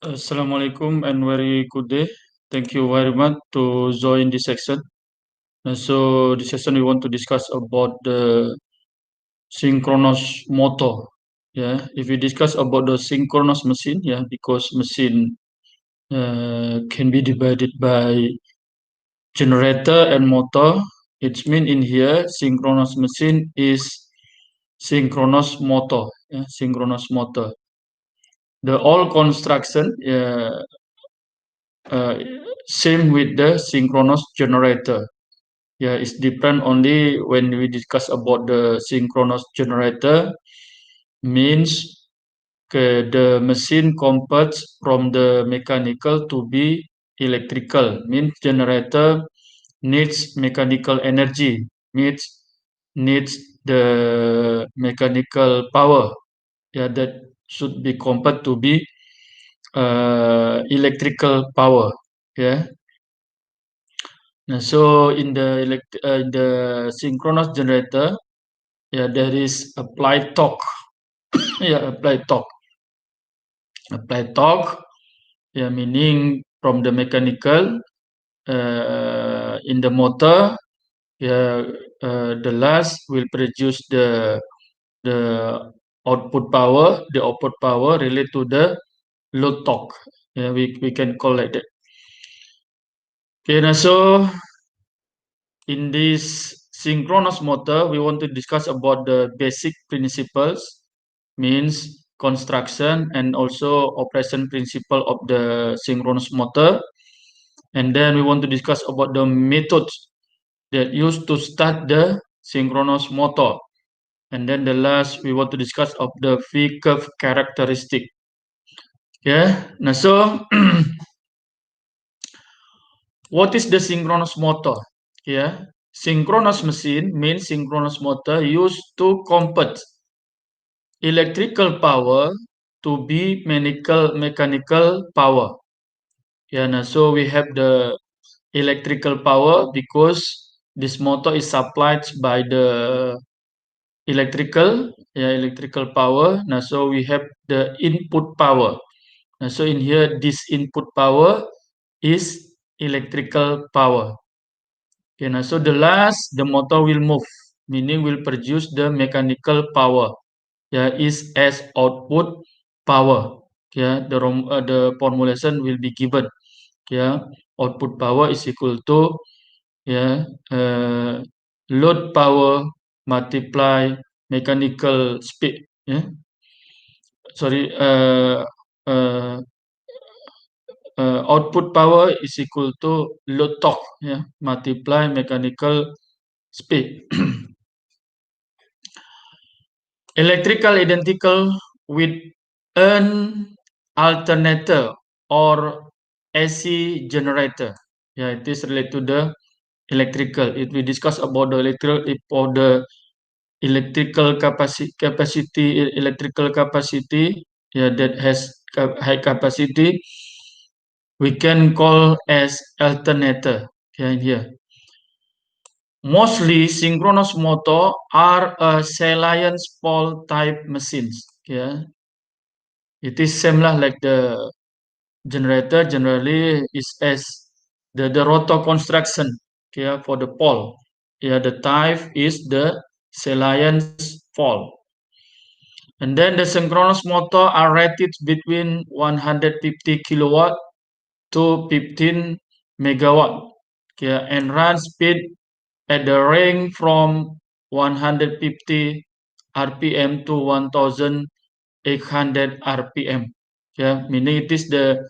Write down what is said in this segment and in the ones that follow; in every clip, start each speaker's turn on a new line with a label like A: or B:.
A: Assalamualaikum and very good day. Thank you very much to join this section. So this session we want to discuss about the synchronous motor. Yeah, if we discuss about the synchronous machine, yeah, because machine can be divided by generator and motor. It's mean in here synchronous machine is synchronous motor. Yeah, synchronous motor. The all construction, uh, same with the synchronous generator. Yeah, it's different only when we discuss about the synchronous generator means the machine converts from the mechanical to be electrical. Means generator needs mechanical energy, needs the mechanical power. Yeah, that should be converted to be electrical power. Yeah. So in the synchronous generator, yeah, there is applied torque. Yeah, applied torque. Yeah, meaning from the mechanical in the motor. Yeah, the last will produce the output power. The output power relate to the load torque. Yeah, we can call like that. Okay, now so in this synchronous motor, we want to discuss about the basic principles, means construction and also operation principle of the synchronous motor. And then we want to discuss about the methods that used to start the synchronous motor. And then the last we want to discuss of the V curve characteristic. Yeah. Now so what is the synchronous motor? Yeah. Synchronous machine means synchronous motor used to convert electrical power to be mechanical power. Yeah, now so we have the electrical power because this motor is supplied by the electrical power. Now so we have the input power. Now so in here this input power is electrical power. Okay, now so the last the motor will move, meaning will produce the mechanical power. Yeah, is as output power. Yeah, the formulation will be given. Yeah, output power is equal to, yeah, load power multiply mechanical speed. Yeah, sorry. Uh, Output power is equal to load torque. Yeah, multiply mechanical speed. Electrical identical with an alternator or AC generator. Yeah, it is related to the electrical. If we discuss about the electrical capacity, yeah, that has high capacity, we can call as alternator. Yeah, here. Mostly synchronous motor are a Salience pole type machines. Yeah, it is similar like the generator generally is as the rotor construction. Yeah, for the pole. Yeah, the type is the Salience pole. And then the synchronous motor are rated between 150 kilowatt to 15 megawatt. Okay, and run speed at the range from 150 RPM to 1800 RPM. Yeah, meaning it is the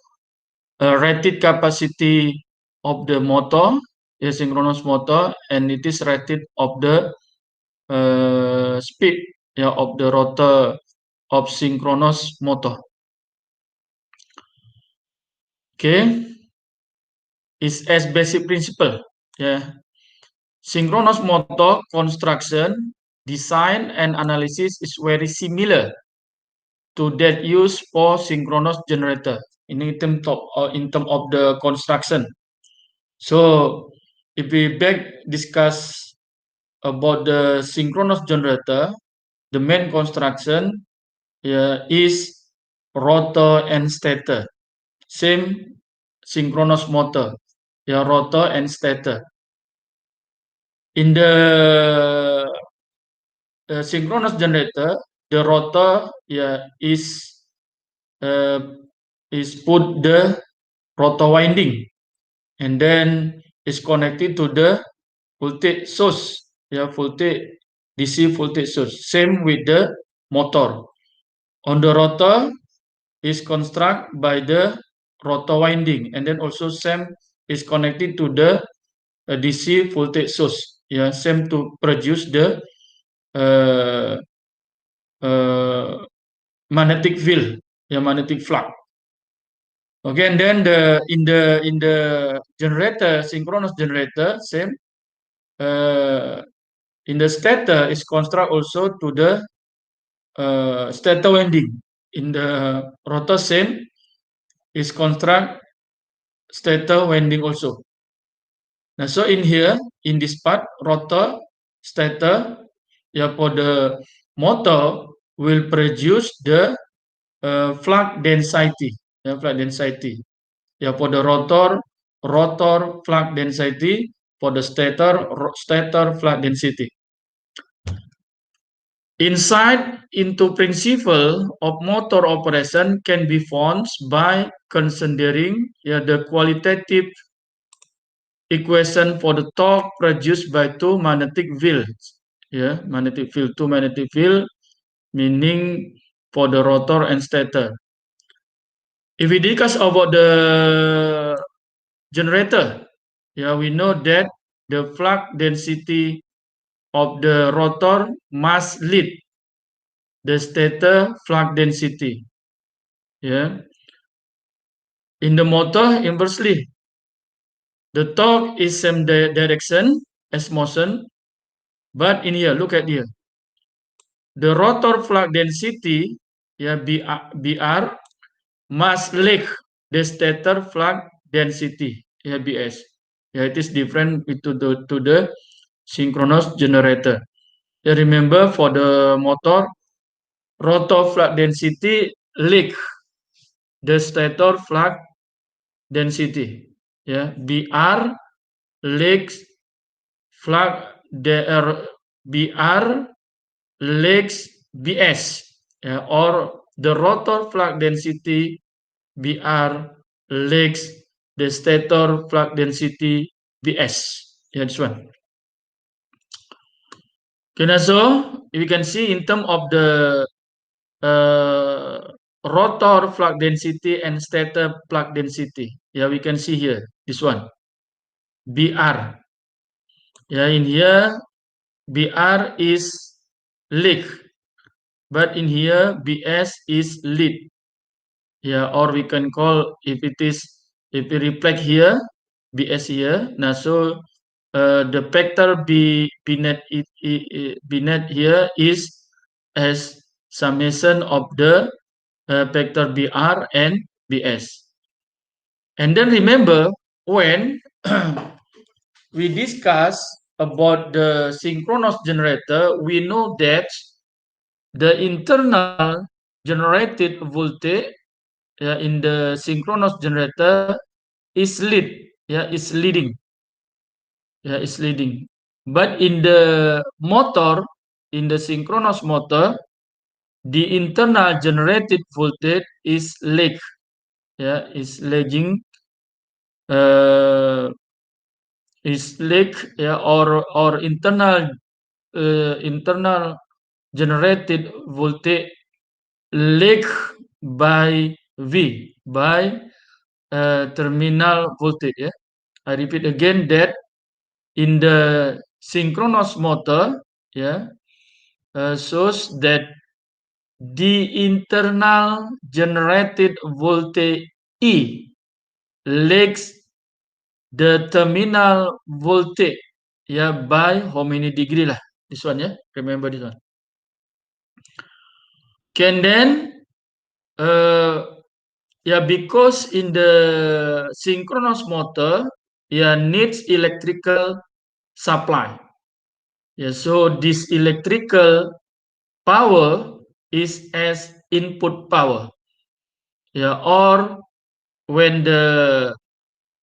A: rated capacity of the motor, a synchronous motor, and it is rated of the speed, yeah, of the rotor of synchronous motor. Okay, is as basic principle. Yeah, synchronous motor construction, design, and analysis is very similar to that used for synchronous generator in term of the construction. So if we back discuss about the synchronous generator, the main construction, yeah, is rotor and stator. same synchronous motor, rotor and stator. In the synchronous generator, the rotor uh, is put the rotor winding, and then is connected to the voltage source, voltage DC voltage source. Same with the motor. On the rotor is constructed by the rotor winding, and then also same is connected to the DC voltage source. Same to produce the uh, uh, magnetic field, magnetic flux. Okay, and then in the generator, synchronous generator, same. In the stator is construct also to the stator winding. In the rotor, same is construct stator winding also. Now, so in here, in this part, rotor, stator, for the motor will produce the flux density, flux density. For the rotor, rotor flux density. For the stator, stator flux density. Insight into principle of motor operation can be found by considering the qualitative equation for the torque produced by two magnetic fields. Magnetic field, two magnetic field, meaning for the rotor and stator. If we discuss about the generator, we know that the flux density of the rotor must lead the stator flux density. In the motor, inversely, the torque is same direction as motion, but in here, look at here. The rotor flux density, BR, must lag the stator flux density, BS. It is different to the synchronous generator. Remember, for the motor, rotor flux density lag the stator flux density. BR lags flux BR lags BS, or the rotor flux density BR lags the stator flux density BS. This one. Okay, so we can see in terms of the rotor flux density and stator flux density. We can see here this one, BR. In here BR is lag, but in here BS is lead. Or we can call, if we reflect here BS here. Now, so the vector B net here is as summation of the vector BR and BS. And then remember, when we discuss about the synchronous generator, we know that the internal generated voltage in the synchronous generator is leading. Is leading. But in the motor, in the synchronous motor, the internal generated voltage is lag. Is lagging. Is lag, or internal generated voltage lag by V, by terminal voltage. I repeat again that in the synchronous motor, shows that the internal generated voltage E lags the terminal voltage by how many degree lah. This one, remember this one. Can then because in the synchronous motor needs electrical supply. So this electrical power is as input power. Or when the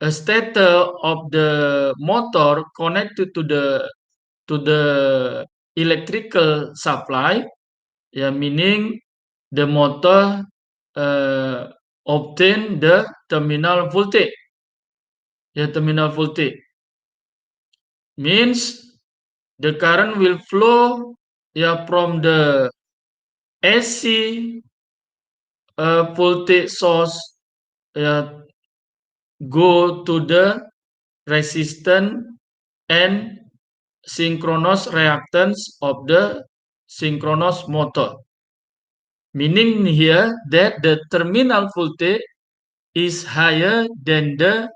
A: stator of the motor connected to the electrical supply, meaning the motor obtain the terminal voltage. Terminal voltage means the current will flow from the AC voltage source go to the resistance and synchronous reactance of the synchronous motor. Meaning here that the terminal voltage is higher than the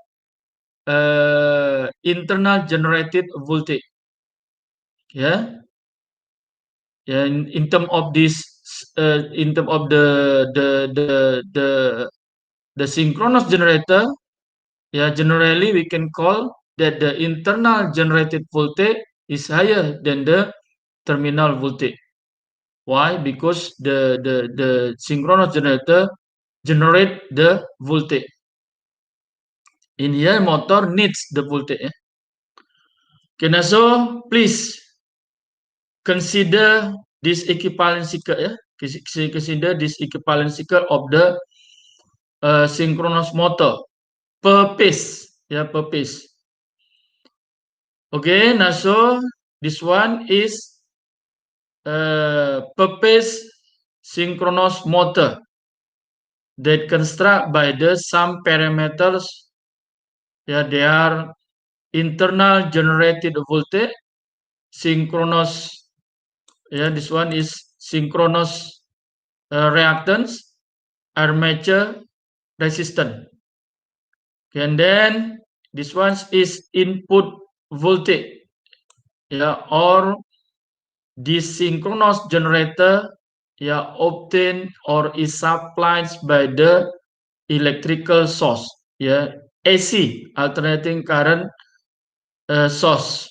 A: internal generated voltage. In term of this, in term of the synchronous generator, generally we can call that the internal generated voltage is higher than the terminal voltage. Why? Because the synchronous generator generate the voltage. In here, motor needs the voltage. Okay, now so please consider this equivalency curve. Consider this equivalency curve of the synchronous motor per phase. Per phase. Okay, now so this one is per phase synchronous motor that construct by the some parameters. They are internal generated voltage, synchronous. This one is synchronous reactance, armature resistance. Okay, and then this one is input voltage, or this synchronous generator, obtained or is supplied by the electrical source, AC, alternating current source.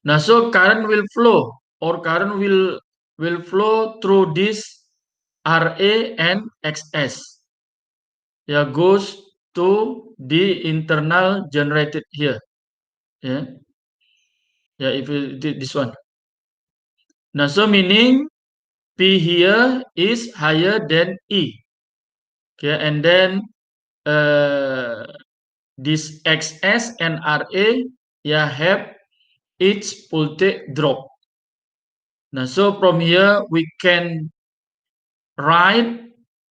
A: Now, so current will flow, or current will flow through this RA and XS. Goes to the internal generated here. If you did this one. Now, so meaning P here is higher than E. Okay, and then this XS and RA have each voltage drop. Now, so from here we can write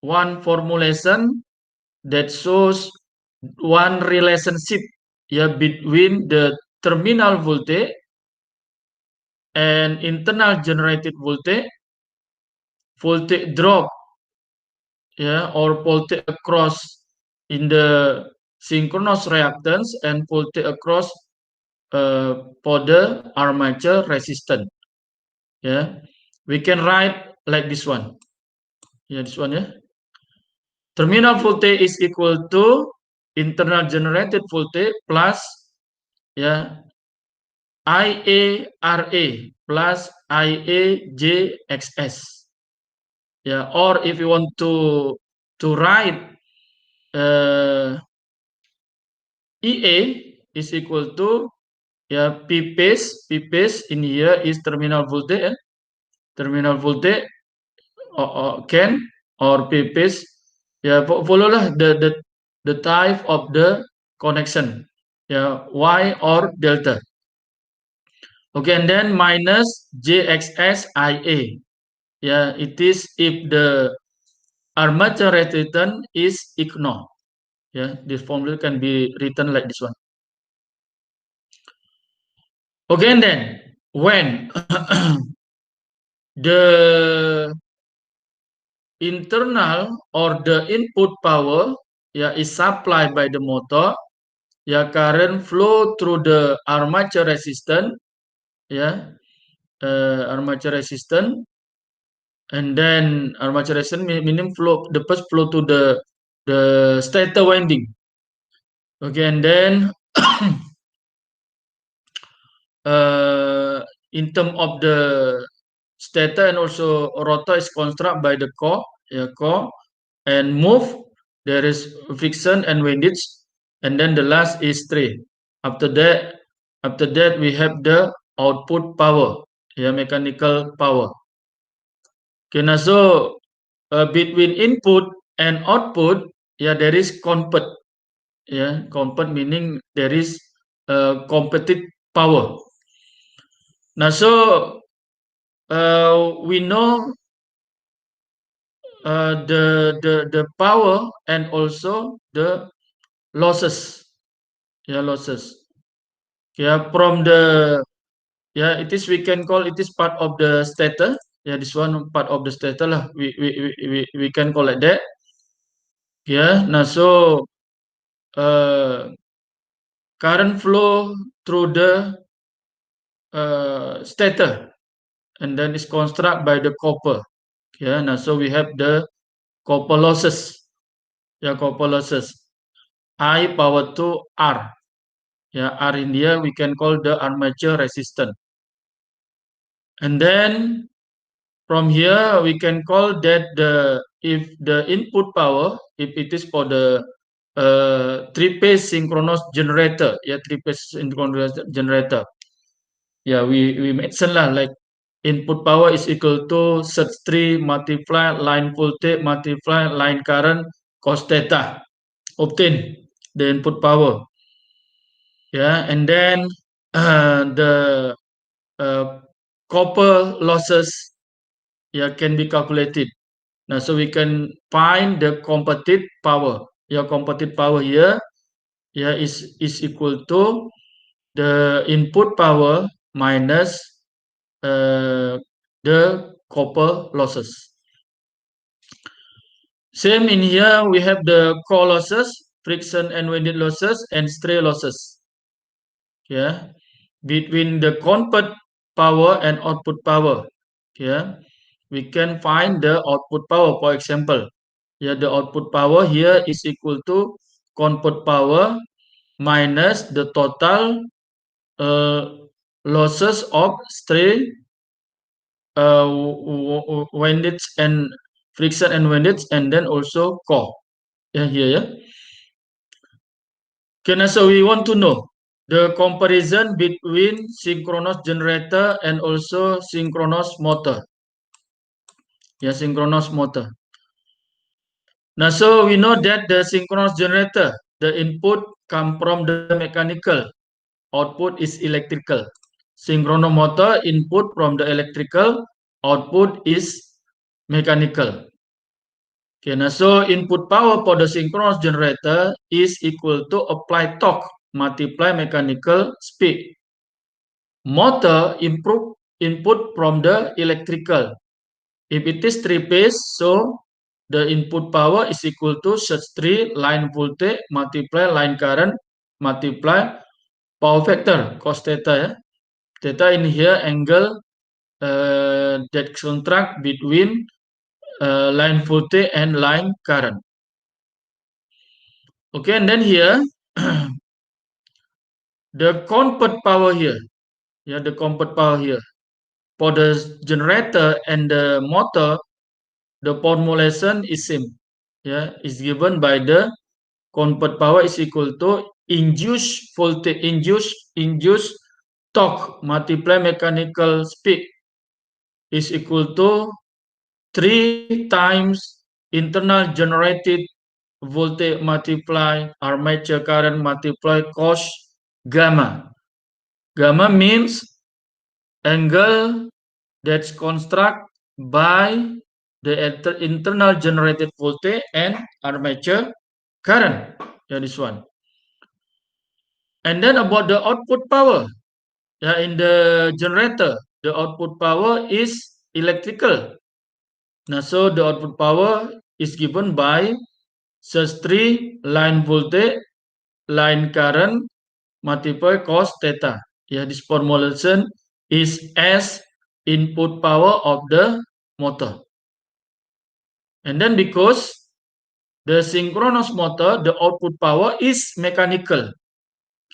A: one formulation that shows one relationship between the terminal voltage and internal generated voltage drop, or voltage across in the synchronous reactance and voltage across for the armature resistance. We can write like this one. This one. Terminal voltage is equal to internal generated voltage plus IARA plus IAJXS. Or if you want to write EA is equal to P phase in here is terminal voltage. Terminal voltage can or P phase. Follow lah the type of the connection. Y or delta. Okay, and then minus JXSIA. It is if the armature resistance is ignored. This formula can be written like this one. Okay, and then when the internal or the input power is supplied by the motor, current flow through the armature resistance, armature resistance, and then armature resistance meaning flow, the first flow to the stator winding. Okay, and then in terms of the stator and also rotor is constructed by the core, and move there is friction and windage, and then the last is strain. After that we have the output power, mechanical power. Okay, now so between input and output, there is compet. Compet meaning there is competitive power. Now so we know the power and also the losses. Losses. From the it is, we can call it is part of the stator. This one part of the stator lah. We can call it that. Now so current flow through the stator, and then is constructed by the copper. Now so we have the copper losses. Copper losses. I power to R. R in here we can call the armature resistance. And then from here we can call that if the input power, if it is for the three-phase synchronous generator, three-phase synchronous generator. We mentioned lah, like input power is equal to surge 3 multiply line voltage multiply line current cos theta. Obtain the input power. And then the copper losses can be calculated. Now so we can find the competitive power. Competitive power here is equal to the input power minus the copper losses. Same in here, we have the core losses, friction and windage losses, and stray losses. Between the compet power and output power. We can find the output power. For example, the output power here is equal to compet power minus the total losses of stray, windage and friction and windage, and then also core. Here. Okay, now so we want to know the comparison between synchronous generator and also synchronous motor. Synchronous motor. Now so we know that the synchronous generator, the input come from the mechanical, output is electrical. Synchronous motor, input from the electrical, output is mechanical. Okay, now so input power for the synchronous generator is equal to applied torque multiply mechanical speed. Motor input from the electrical. If it is three-phase, so the input power is equal to surge 3 line voltage multiply line current multiply power factor cos theta. Theta in here angle that contract between line voltage and line current. Okay, and then here the compet power here. The compet power here. For the generator and the motor, the formulation is same. Is given by the compet power is equal to induced voltage, induced torque multiply mechanical speed is equal to 3 times internal generated voltage multiply armature current multiply cos gamma. Gamma means angle that's constructed by the internal generated voltage and armature current. This one. And then about the output power. In the generator, the output power is electrical. Now, so the output power is given by surge 3 line voltage, line current multiply cos theta. This formulation is as input power of the motor. And then because the synchronous motor, the output power is mechanical.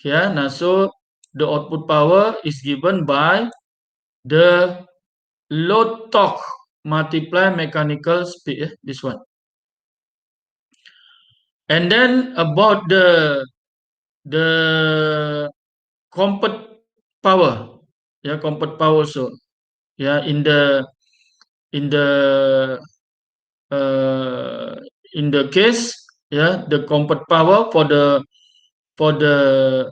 A: Now so the output power is given by the load torque multiply mechanical speed. This one. And then about the comput power, comput power also, in the uh, in the case, the comput power for the for the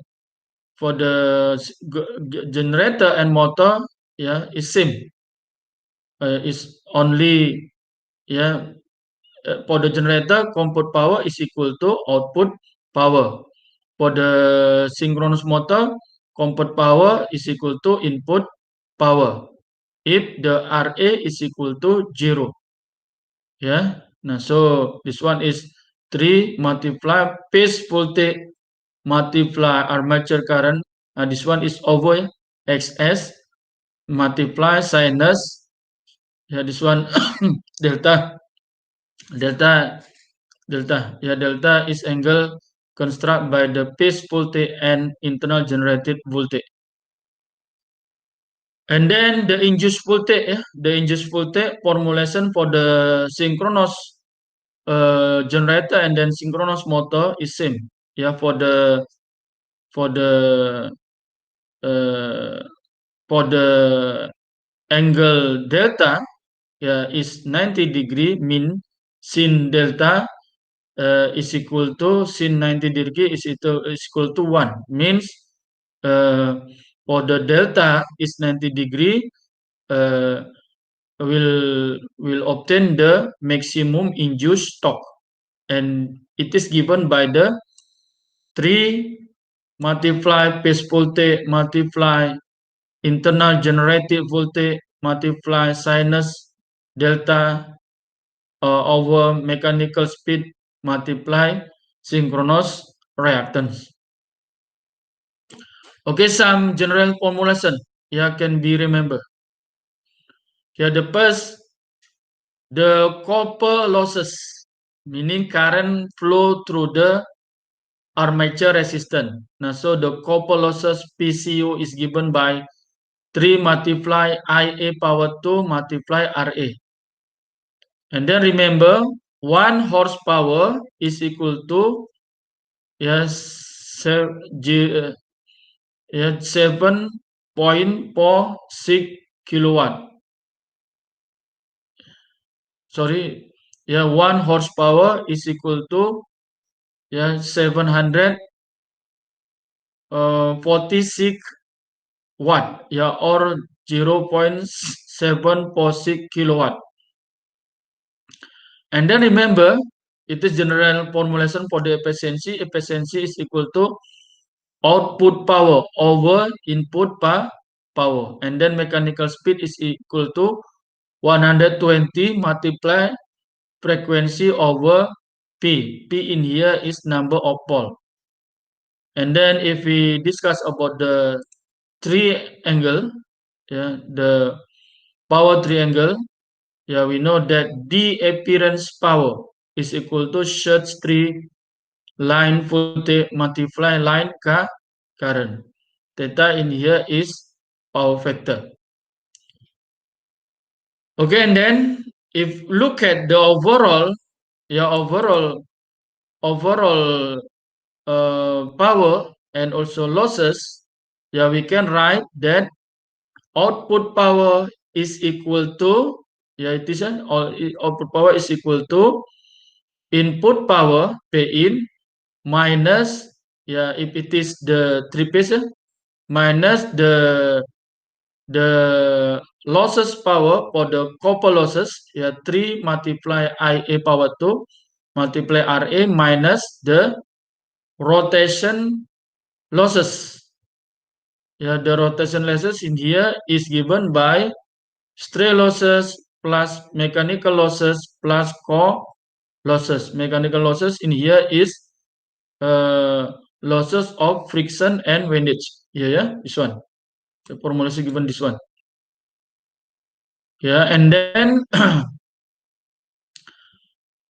A: generator and motor, is same. Is only, yeah for the generator, comput power is equal to output power. For the synchronous motor, comput power is equal to input power if the Ra is equal to 0. Now, so this one is 3 multiply phase voltage multiply armature current. This one is over, Xs multiply sinus. This one delta delta delta is angle construct by the phase voltage and internal generated voltage. And then the induced voltage, the induced voltage formulation for the synchronous generator and then synchronous motor is same. For the for the uh, for the angle delta, is 90 degree, mean sin delta is equal to sin 90 degree is equal to 1, means uh, for the delta is 90 degree, uh, will obtain the maximum induced torque, and it is given by the 3 multiply phase voltage multiply internal generated voltage multiply sinus delta over mechanical speed multiply synchronous reactance. Okay, some general formulation can be remembered. The first, the copper losses, meaning current flow through the armature resistance. Now, so the copper losses PCU is given by 3 multiply IA power 2 multiply RA. And then remember, 1 horsepower is equal to, yes, 7.46 kilowatt. Sorry, 1 horsepower is equal to 746 watt, or 0.746 kilowatt. And then remember, it is general formulation for the efficiency. Efficiency is equal to output power over input power. And then mechanical speed is equal to 120 multiply frequency over P. P in here is number of pole. And then if we discuss about the triangle, the power triangle, we know that D appearance power is equal to search tree line voltage multiply line current. Theta in here is power factor. Okay, and then if look at the overall, overall power and also losses, we can write that output power is equal to, it is output power is equal to input power P in minus, if it is the three phase, minus the losses power for the copper losses, 3 multiply IA power 2 multiply RA minus the rotation losses. The rotation losses in here is given by stray losses plus mechanical losses plus core losses. Mechanical losses in here is losses of friction and windage. This one. The formula is given this one. And then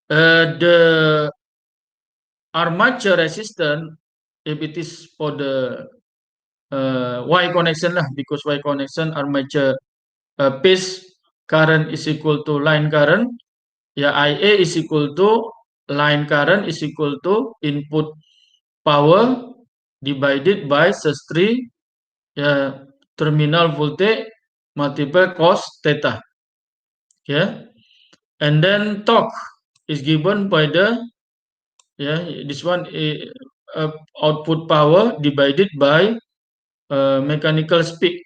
A: the armature resistance, if it is for the Y connection lah, because Y connection armature phase current is equal to line current, IA is equal to line current is equal to input power divided by sus3 terminal voltage multiple cos theta. And then torque is given by the this one is output power divided by mechanical speed.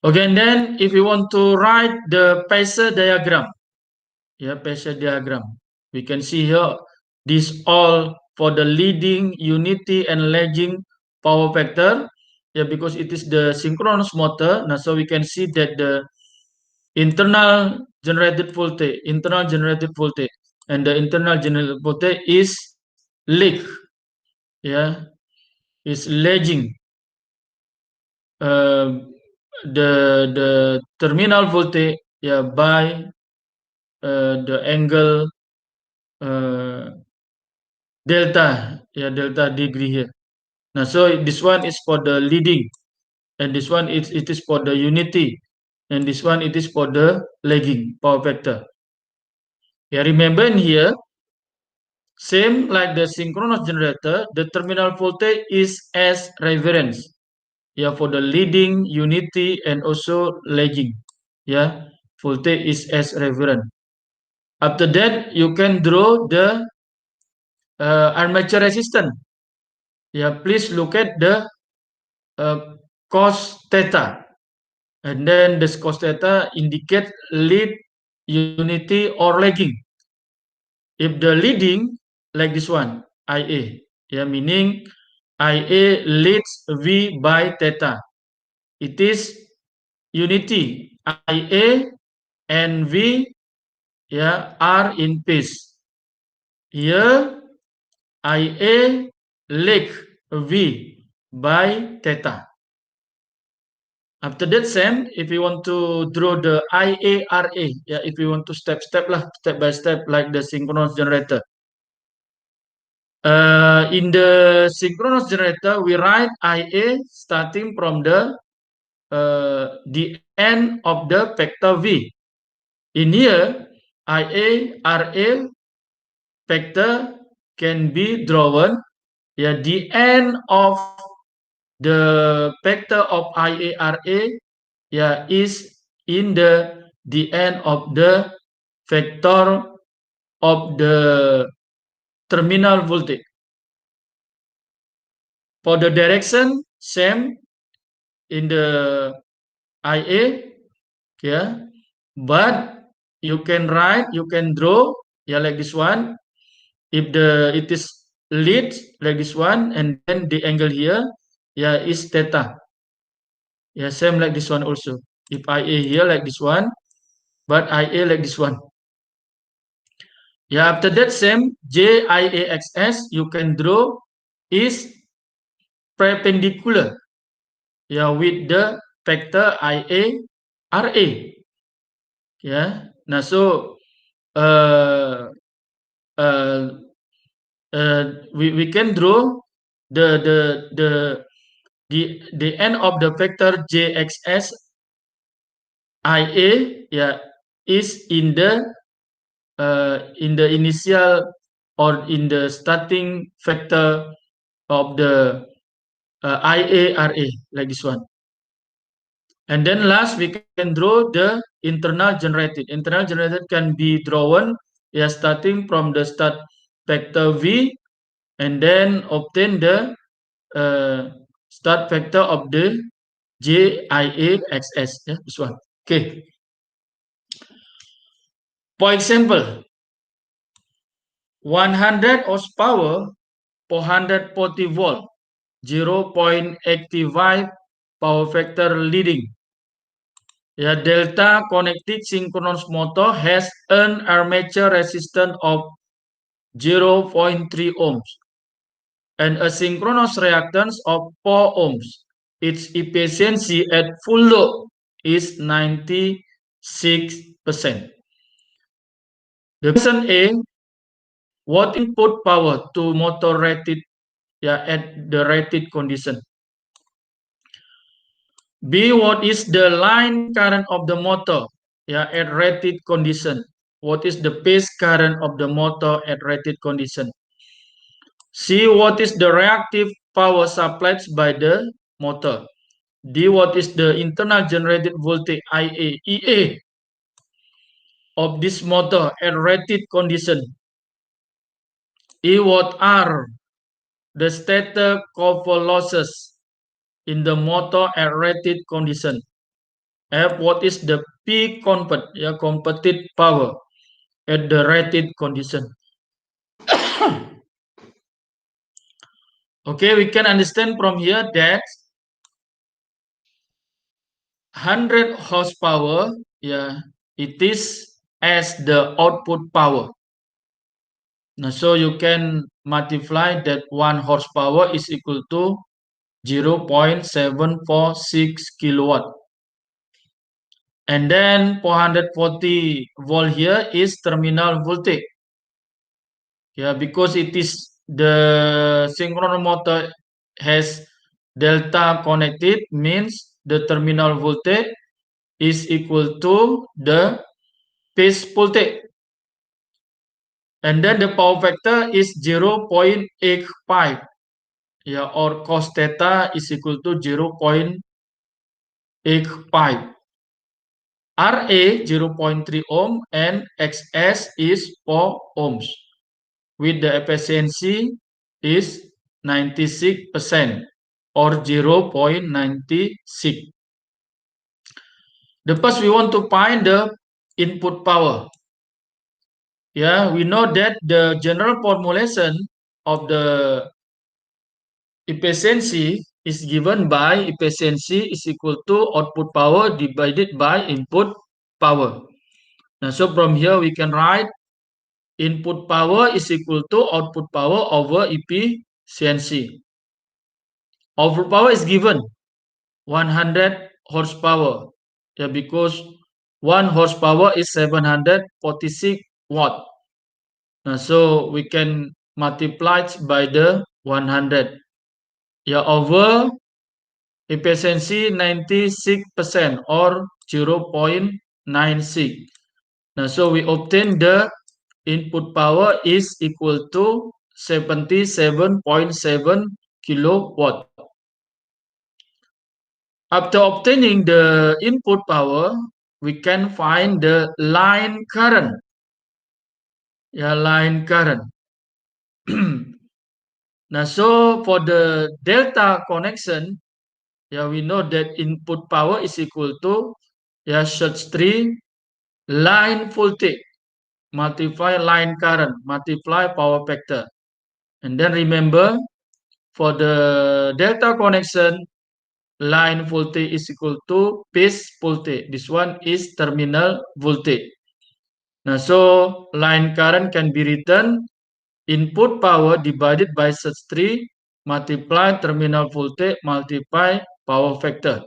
A: Okay, and then if you want to write the phasor diagram, we can see here this all for the leading, unity, and lagging power factor. Because it is the synchronous motor. Now, so we can see that the internal generated voltage, and the internal generated voltage is lag, is lagging the terminal voltage by the angle delta degree here. Now, so this one is for the leading, and this one it is for the unity, and this one it is for the lagging power factor. Remember in here, same like the synchronous generator, the terminal voltage is as reference. For the leading, unity, and also lagging. Voltage is as reference. After that, you can draw the armature resistance. Please look at the cos theta. And then this cos theta indicate lead, unity, or lagging. If the leading, like this one, IA, meaning IA leads V by theta. It is unity. IA and V are in phase. Here IA lag V by theta. After that, same, if you want to draw the IARA, if you want to step by step, like the synchronous generator. In the synchronous generator, we write IA starting from the end of the vector V. In here, IARA vector can be drawn. The end of the vector of IARA is in the end of the vector of the terminal voltage. For the direction, same in the IA, but you can write, you can draw, like this one. If it is lead, like this one, and then the angle here, is theta. Same like this one also. If IA here like this one, but IA like this one. After that, same JIAXS you can draw is perpendicular with the vector IARA. Now, so we can draw the end of the vector JXS IA is in the initial or in the starting vector of the IARA, like this one. And then last, we can draw the internal generated. Internal generated can be drawn starting from the start vector V, and then obtain the start vector of the JIAXS. This one. Okay. For example, 100 horsepower, 440 volt, 0.85 power factor leading. Delta connected synchronous motor has an armature resistance of 0.3 ohms and a synchronous reactance of 4 ohms. Its efficiency at full load is 96%. The question A, what input power to motor rated at the rated condition? B, what is the line current of the motor at rated condition. What is the phase current of the motor at rated condition? C, what is the reactive power supplied by the motor? D, what is the internal generated voltage IA, EA of this motor at rated condition? E, what are the stator copper losses in the motor at rated condition? F, what is the P competed power at the rated condition? Okay, we can understand from here that 100 horsepower, it is as the output power. Now, so you can multiply that 1 horsepower is equal to 0.746 kilowatt. And then 440 volt here is terminal voltage. Because it is the synchronous motor has delta connected, means the terminal voltage is equal to the phase voltage. And then the power factor is 0.85. Or cos theta is equal to 0.85. RA 0.3 ohm and XS is 4 ohms. With the efficiency is 96% or 0.96. The first we want to find the input power. We know that the general formulation of the efficiency is given by efficiency is equal to output power divided by input power. Now, so from here we can write input power is equal to output power over efficiency. Output power is given 100 horsepower, because 1 horsepower is 746 watt. Now, so we can multiply it by the 100, over efficiency 96% or 0.96. Now, so we obtain the input power is equal to 77.7 kilowatt. After obtaining the input power, we can find the line current. Line current. Now, so for the delta connection, we know that input power is equal to such 3 line voltage multiply line current multiply power factor. And then remember, for the delta connection, line voltage is equal to phase voltage. This one is terminal voltage. Now, so line current can be written input power divided by such 3 multiply terminal voltage multiply power factor.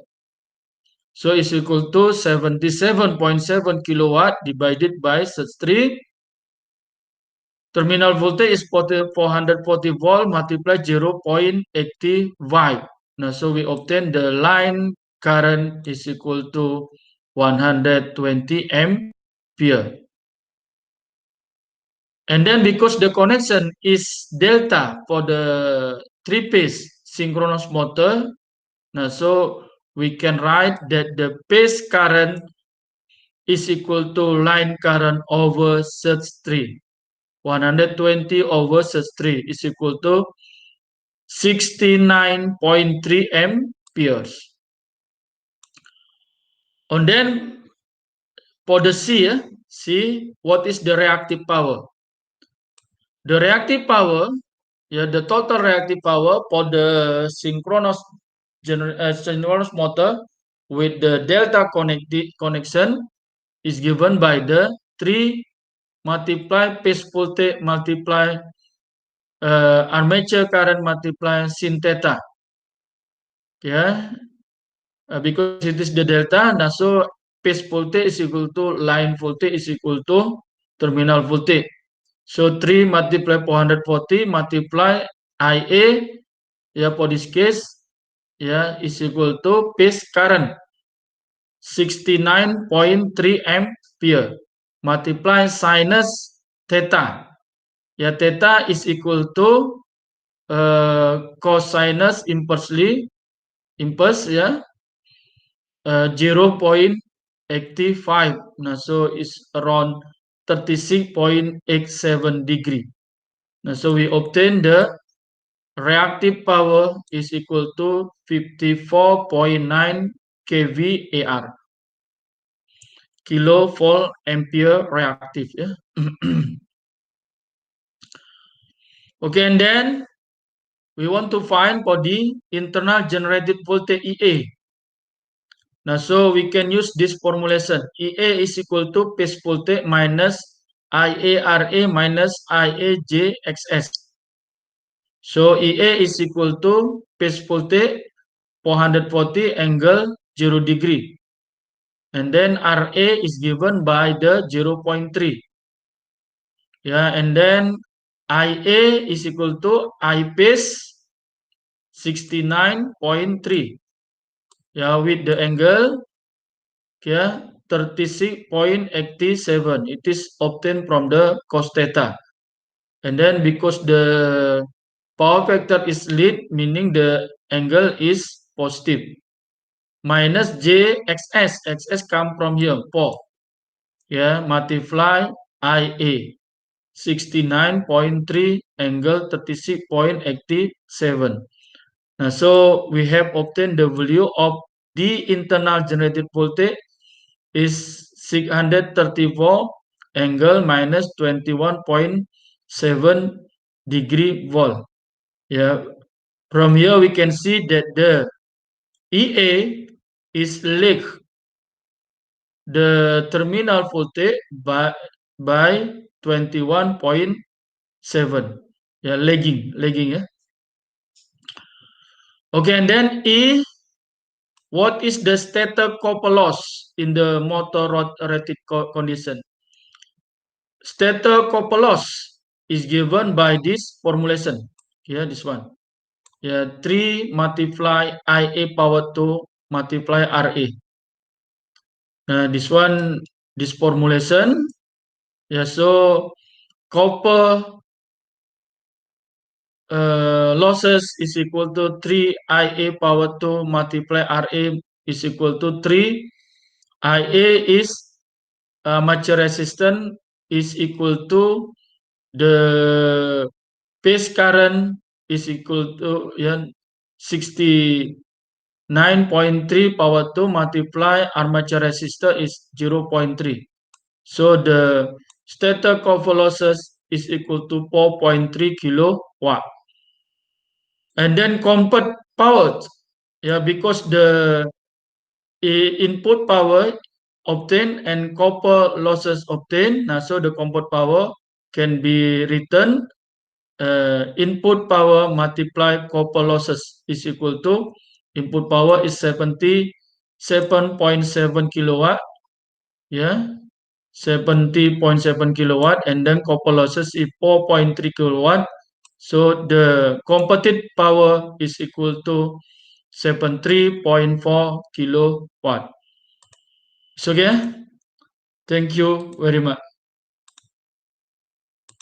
A: So it's equal to 77.7 kilowatt divided by such 3. Terminal voltage is 440 volt multiplied 0.85. Now, so we obtain the line current is equal to 120 ampere. And then because the connection is delta for the 3-phase synchronous motor, now so we can write that the phase current is equal to line current over such 3. 120 over such 3 is equal to 69.3 amperes. And then for the C, what is the reactive power? The reactive power, the total reactive power for the synchronous motor with the delta connection is given by the 3 multiply phase voltage multiply armature current multiply sin theta. Because it is the delta, now so phase voltage is equal to line voltage is equal to terminal voltage. So 3 multiply 440 multiply IA, for this case, is equal to phase current. 69.3 ampere multiply sinus theta. Ya, theta is equal to cosinus inverse ya 0.85. Nah, so it's around 36.87 degree. Now, so we obtain the reactive power is equal to 54.9 kVAR, kilovolt ampere reactive ya. Okay, and then we want to find for the internal generated voltage EA. Now, so we can use this formulation. EA is equal to phase voltage minus IARA minus IAJXS. So EA is equal to phase voltage 440 angle 0 degree. And then RA is given by the 0.3. Yeah, and then IA is equal to I phase 69.3. Yeah, with the angle, yeah, 36.87. It is obtained from the cos theta. And then because the power factor is lead, meaning the angle is positive. Minus JXS. XS come from here, 4. Yeah, multiply IA. 69.3 angle 36.87. Now, so we have obtained the value of the internal generated voltage is 634 angle minus 21.7 degree volt. Yeah, from here we can see that the EA is lag the terminal voltage by 21.7. Yeah, lagging ya. Okay, and then E, what is the stator copper loss in the motor rotated condition? Stator copper loss is given by this formulation. Yeah, this one. Yeah, 3 multiply IA power 2 multiply RA. Nah, this formulation. Yeah, so copper losses is equal to 3 IA power 2 multiply RA is equal to 3. IA is mature resistance is equal to the phase current is equal to 69.3 power 2 multiply armature resistor is 0.3. So the stator copper losses is equal to 4.3 kilowatt. And then comport power, yeah, because the input power obtained and copper losses obtained. Now, so the comport power can be written input power multiply copper losses is equal to input power is 77.7 kilowatt. Yeah, 70.7 kilowatt, and then copper losses is 4.3 kilowatt. So the computed power is equal to 73.4 kilowatt. So yeah, thank you very much.